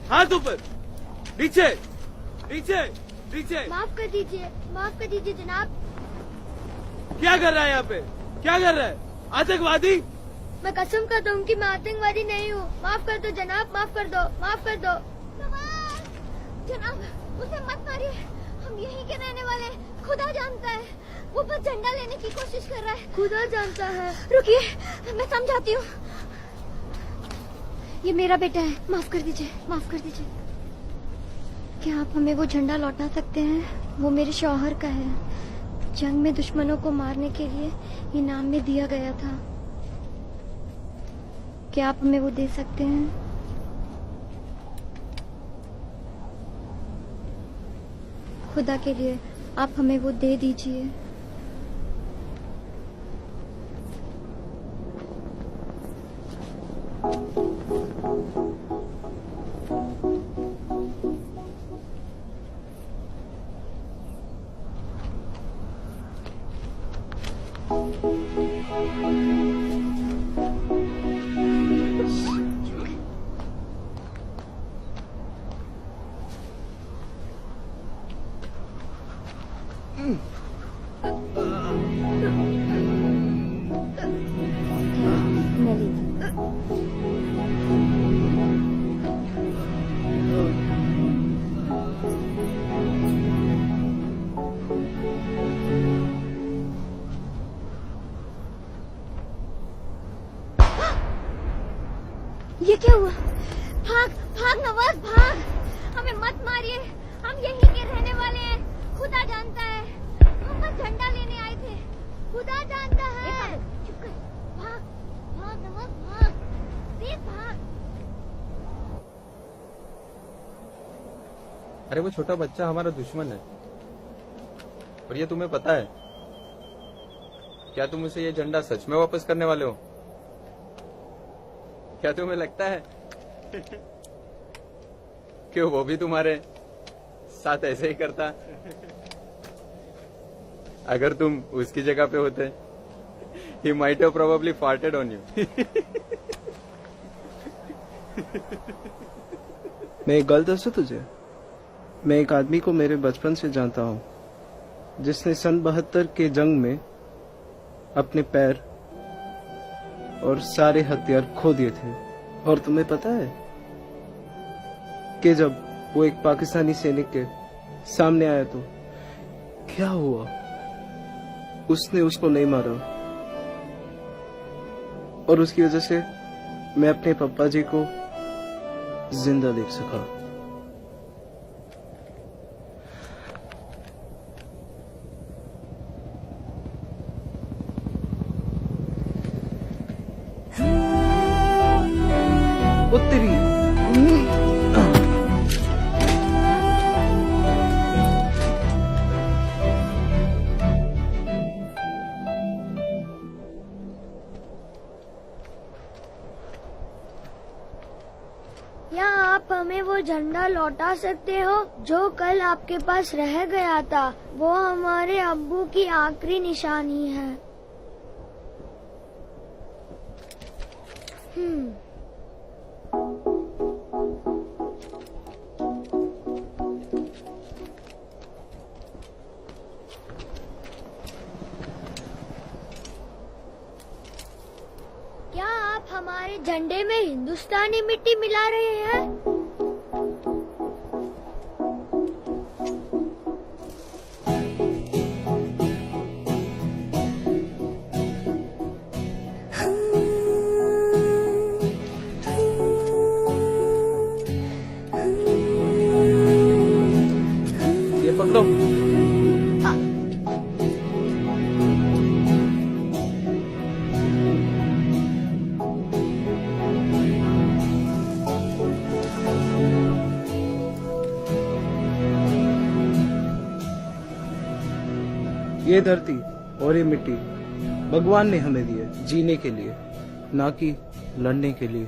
हाथ ऊपर, नीचे नीचे नीचे। माफ कर दीजिए जनाब। क्या कर रहा है यहाँ पे? क्या कर रहा है? आतंकवादी? मैं कसम करता हूँ कि मैं आतंकवादी नहीं हूँ। माफ कर दो जनाब, माफ कर दो, माफ कर दो। जनाब उसे मत मारिए, हम यहीं के रहने वाले हैं। खुदा जानता है, वो बस झंडा लेने की कोशिश कर रहा है। खुदा जानता है। रुकिए, मैं समझाती हूँ। ये मेरा बेटा है, माफ कर दीजिए, माफ कर दीजिए। क्या आप हमें वो झंडा लौटा सकते हैं? वो मेरे शौहर का है। जंग में दुश्मनों को मारने के लिए इनाम में दिया गया था। क्या आप हमें वो दे सकते हैं? खुदा के लिए आप हमें वो दे दीजिए। ये क्या हुआ? भाग भाग नवाज, भाग। हमें मत मारिए, हम यहीं के रहने वाले हैं। खुदा जानता है, हम बस झंडा लेने आए थे। खुदा जानता है। चुप कर, भाग भाग नवाज, भाग, प्लीज भाग। अरे वो छोटा बच्चा हमारा दुश्मन है, और ये तुम्हें पता है? क्या तुम उसे ये झंडा सच में वापस करने वाले हो? क्या तुम्हें लगता है कि वो भी तुम्हारे साथ ऐसे ही करता? अगर तुम उसकी जगह पे होते, he might have probably farted on you. मैं एक गल दसूं तुझे? मैं एक आदमी को मेरे बचपन से जानता हूँ, जिसने सन 72 के जंग में अपने पैर और सारे हथियार खो दिए थे। और तुम्हें पता है कि जब वो एक पाकिस्तानी सैनिक के सामने आया तो क्या हुआ? उसने उसको नहीं मारा, और उसकी वजह से मैं अपने पापा जी को जिंदा देख सका। तेरी क्या आप हमें वो झंडा लौटा सकते हो जो कल आपके पास रह गया था? वो हमारे अब्बू की आखिरी निशानी है। क्या आप हमारे झंडे में हिंदुस्तानी मिट्टी मिला रहे हैं? ये पकड़ो। ये धरती और ये मिट्टी भगवान ने हमें दी है जीने के लिए, ना कि लड़ने के लिए।